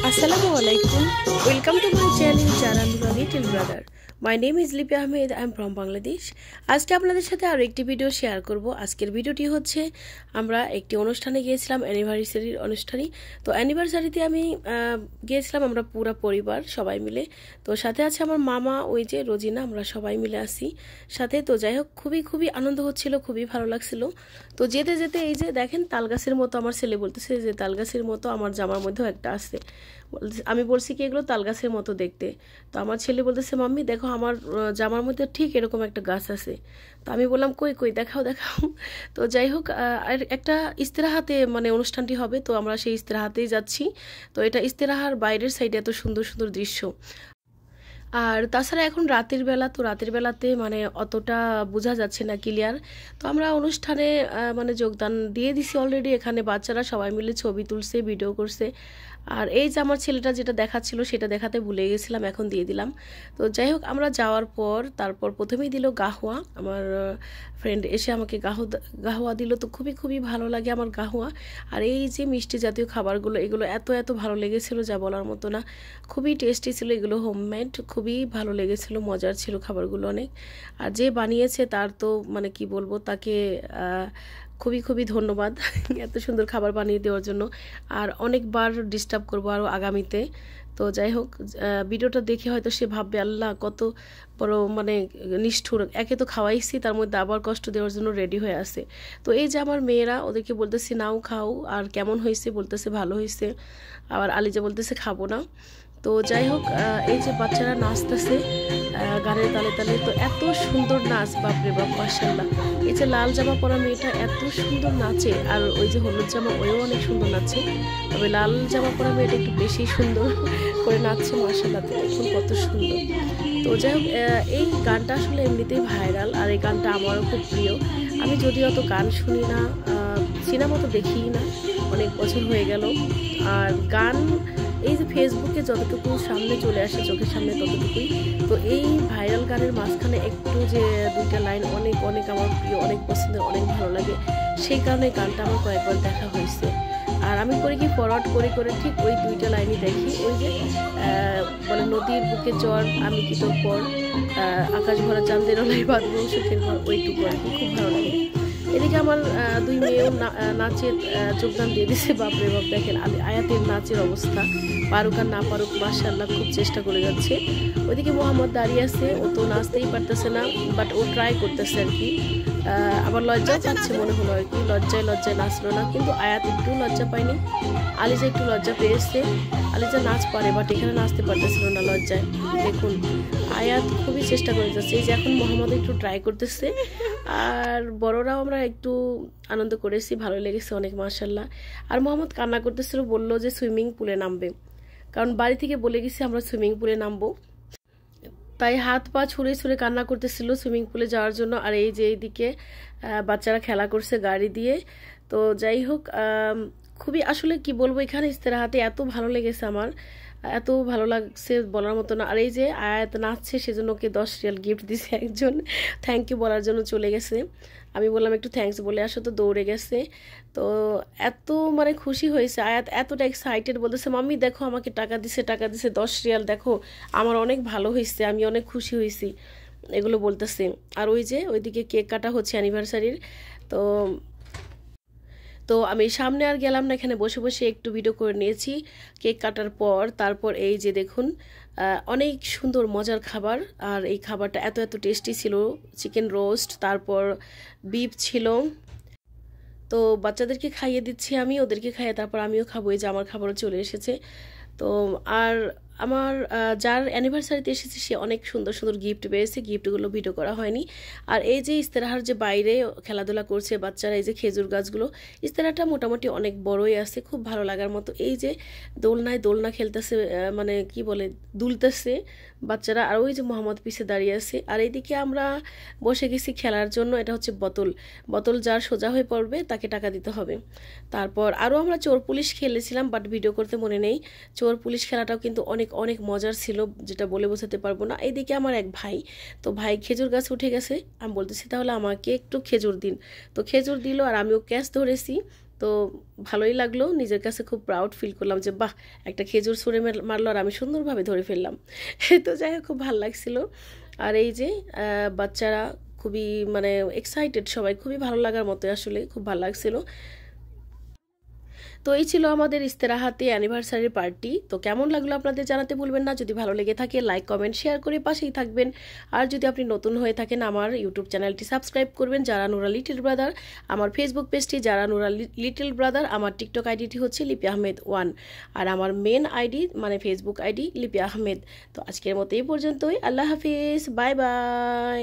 Assalamu alaikum. Welcome to my channel Janandula Little Brother. My name is Lipi Ahmed. I am from Bangladesh. আজকে আপনাদের সাথে আরো একটি video share করব। আজকের ভিডিওটি হচ্ছে আমরা একটি অনুষ্ঠানে গিয়েছিলাম, অ্যানিভার্সারির অনুষ্ঠানে। তো অ্যানিভার্সারিতে আমি গিয়েছিলাম আমরা পুরো পরিবার সবাই মিলে। তো সাথে আছে আমার মামা, ওই যে রোজিনা, আমরা সবাই মিলে আসি সাথে। তো যাই হোক, খুবই আনন্দ হচ্ছিল, খুবই ভালো লাগছিল। তো যেতে যেতে এই যে দেখেন তালগাছের মতো, আমার ছেলে বলতেছে যে তালগাছের মতো আমার জামার মধ্যেও একটা আছে। আমি বলছি কি এগুলো তালগাছের মতো দেখতে। তো আমার ছেলে বলতেছে মাম্মি দেখো আমার জামার মধ্যে ঠিক এরকম একটা গাছ আছে। তো আমি বললাম কই কই দেখাও দেখাও। তো যাই হোক, আর একটা ইস্তেরাহাতে মানে অনুষ্ঠানটি হবে, তো আমরা সেই ইস্তেরাহাতেই যাচ্ছি। তো এটা ইস্তেরাহার বাইরের সাইডে এত সুন্দর সুন্দর দৃশ্য। আর তাছাড়া এখন রাতের বেলা, তো রাতের বেলাতে মানে অতটা বোঝা যাচ্ছে না ক্লিয়ার। তো আমরা অনুষ্ঠানে মানে যোগদান দিয়ে দিছি অলরেডি। এখানে বাচ্চারা সবাই মিলে ছবি তুলছে, ভিডিও করছে। আর এই যে আমার ছেলেটা যেটা দেখাচ্ছিল সেটা দেখাতে ভুলে গেছিলাম, এখন দিয়ে দিলাম। তো যাই হোক, আমরা যাওয়ার পর তারপর প্রথমেই দিল গাহুয়া। আমার ফ্রেন্ড এসে আমাকে গাহুয়া দিল। তো খুবই ভালো লাগে আমার গাহুয়া। আর এই যে মিষ্টি জাতীয় খাবারগুলো, এগুলো এত ভালো লেগেছিল যা বলার মতো না। খুবই টেস্টি ছিল, এগুলো হোমমেড, খুবই ভালো লেগেছিল, মজার ছিল খাবারগুলো অনেক। আর যে বানিয়েছে তার তো মানে কি বলবো, তাকে খুবই ধন্যবাদ এত সুন্দর খাবার বানিয়ে দেওয়ার জন্য। আর অনেকবার ডিস্টার্ব করবো আরও আগামীতে। তো যাই হোক, ভিডিওটা দেখে হয়তো সে ভাববে আল্লাহ কত বড় মানে নিষ্ঠুর, একে তো খাওয়াইছি তার মধ্যে আবার কষ্ট দেওয়ার জন্য রেডি হয়ে আছে। তো এই যে আমার মেয়েরা, ওদেরকে বলতেছি নাও খাও, আর কেমন হয়েছে বলতেছে ভালো হয়েছে। আবার আলিজা বলতেছে খাবো না। তো যাই হোক, এই যে বাচ্চারা নাচতেছে গানের তালে তালে। তো এত সুন্দর নাচ, বাপরে বাপ মাশাআল্লাহ। এই যে লাল জামা পরা মেয়েটা এত সুন্দর নাচে, আর ওই যে হলুদ জামা ওইও অনেক সুন্দর নাচে। তবে লাল জামা পরা মেয়েটা একটু বেশি সুন্দর করে নাচছে মাশাআল্লাহ, দেখুন কত সুন্দর। তো যাই হোক, এই গানটা আসলে এমনিতেই ভাইরাল, আর এই গানটা আমারও খুব প্রিয়। আমি যদিও অত গান শুনি না, সিনেমা তো দেখি না, অনেক বছর হয়ে গেল। আর গান এই যে ফেসবুকে যতটুকু সামনে চলে আসে চোখের সামনে ততটুকুই। তো এই ভাইরাল গানের মাঝখানে একটু যে দুইটা লাইন অনেক আমার প্রিয়, অনেক পছন্দের, অনেক ভালো লাগে, সেই কারণে গানটা আমার কয়েকবার দেখা হয়েছে। আর আমি করি কি ফরওয়ার্ড করে ঠিক ওই দুইটা লাইনই দেখি। ওই যে মানে নদীর বুকে চর আমি কি তোর পর, আকাশ ভরা চাঁদের ওলাই বাঁধব সুখের ঘর, ওইটুকু আর কি, খুব ভালো লাগে। এদিকে আমার দুই মেয়েও নাচের যোগদান দিয়ে দিয়েছে। বাপরে বাপ, দেখেন আয়াতের নাচের অবস্থা, পারুক আর না পারুক মাশাআল্লাহ খুব চেষ্টা করে যাচ্ছে। ওইদিকে মোহাম্মদ দাঁড়িয়ে আছে, ও তো নাচতেই পারতেছে না, বাট ও ট্রাই করতেছে আর কি। আবার লজ্জাও পাচ্ছে মনে হলো আর কি, লজ্জায় নাচলো না, কিন্তু আয়াত একটু লজ্জা পায়নি। আলিজা একটু লজ্জা পেয়েছে। আলিজা নাচ পারে, বাট এখানে নাচতে পারতেছিল না লজ্জায়। দেখুন আয়াত খুবই চেষ্টা করে যাচ্ছে। এই যে এখন মোহাম্মদ একটু ট্রাই করতেছে। আর বড়রাও আমরা একটু আনন্দ করেছি, ভালো লেগেছে অনেক মাশাআল্লাহ। আর মোহাম্মদ কান্না করতেছিল, বললো যে সুইমিং পুলে নামবে, কারণ বাড়ি থেকে বলে গেছি আমরা সুইমিং পুলে নামবো। তাই হাত পা ছুঁড়ে কান্না করতেছিল সুইমিং পুলে যাওয়ার জন্য। আর এই যে এইদিকে বাচ্চারা খেলা করছে গাড়ি দিয়ে। তো যাই হোক, খুবই আসলে কি বলবো, এখানে ইস্তেরাহাতে এত ভালো লেগেছে আমার, এত ভালো লাগছে বলার মতো না। আর এই যে আয়াত নাচছে, সেজন্য ওকে 10 রিয়াল গিফট দিছে একজন, থ্যাংক ইউ বলার জন্য চলে গেছে। আমি বললাম একটু থ্যাঙ্কস বলে আসো, তো দৌড়ে গেছে। তো এত মানে খুশি হয়েছে আয়াত, এতটা এক্সাইটেড, বলতেছে মাম্মি দেখো আমাকে টাকা দিছে 10 রিয়াল, দেখো আমার অনেক ভালো হয়েছে, আমি অনেক খুশি হয়েছি, এগুলো বলতেছে। আর ওই যে ওইদিকে কেক কাটা হচ্ছে অ্যানিভার্সারির। তো তো আমি সামনে আর গেলাম না, এখানে বসে একটু ভিডিও করে নিয়েছি কেক কাটার পর। তারপর এই যে দেখুন অনেক সুন্দর মজার খাবার, আর এই খাবারটা এত টেস্টি ছিল। চিকেন রোস্ট, তারপর বিফ ছিল। তো বাচ্চাদেরকে খাইয়ে দিচ্ছি আমি, ওদেরকে খাইয়ে তারপর আমিও খাবো। এই যে আমার খাবারও চলে এসেছে। তো আর আমার যার অ্যানিভার্সারিতে এসেছে সে অনেক সুন্দর গিফট পেয়েছে, গিফটগুলো ভিডিও করা হয়নি। আর এই যে ইস্তেরাহার যে বাইরে খেলাধুলা করছে বাচ্চারা, এই যে খেজুর গাছগুলো, ইস্তেরাটা মোটামুটি অনেক বড়ই আছে, খুব ভালো লাগার মতো। এই যে দোলনা খেলতেছে, মানে কি বলে দুলতেছে বাচ্চারা। আর ওই যে মোহাম্মদ পিছে দাঁড়িয়ে আছে। আর এইদিকে আমরা বসে গেছি খেলার জন্য। এটা হচ্ছে বোতল যার সোজা হয়ে পড়বে তাকে টাকা দিতে হবে। তারপর আরও আমরা চোর পুলিশ খেলেছিলাম, বাট ভিডিও করতে মনে নেই। চোর পুলিশ খেলাটাও কিন্তু অনেক মজার ছিল, যেটা বলে বোঝাতে পারবো না। এইদিকে আমার এক ভাই, তো ভাই খেজুর গাছে উঠে গেছে। আমি বলতেছি তাহলে আমাকে একটু খেজুর দিন। তো খেজুর দিল, আর আমিও ক্যাচ ধরেছি। তো ভালোই লাগলো, নিজের কাছে খুব প্রাউড ফিল করলাম যে বাহ, একটা খেজুর ছুঁড়ে মারলো আর আমি সুন্দরভাবে ধরে ফেললাম। তো যাই হোক, খুব ভালো লাগছিল। আর এই যে বাচ্চারা খুবই মানে এক্সাইটেড, সবাই খুবই ভালো লাগার মতো, আসলে খুব ভালো লাগছিল। তো এই ছিল আমাদের ইস্তেরাহাতে অ্যানিভার্সারি পার্টি। তো কেমন লাগলো আপনাদের জানাতে ভুলবেন না। যদি ভালো লেগে থাকে লাইক কমেন্ট শেয়ার করে পাশেই থাকবেন। আর যদি আপনি নতুন হয়ে থাকেন আমার ইউটিউব চ্যানেলটি সাবস্ক্রাইব করবেন, যারা নুরা লিটল ব্রাদার। আমার ফেসবুক পেজটি যারা নুরা লিটল ব্রাদার। আমার টিকটক আইডিটি হচ্ছে লিপি আহমেদ 1। আর আমার মেন আইডি মানে ফেসবুক আইডি লিপি আহমেদ। তো আজকের মতো এই পর্যন্তই। আল্লাহ হাফিজ, বাই বাই।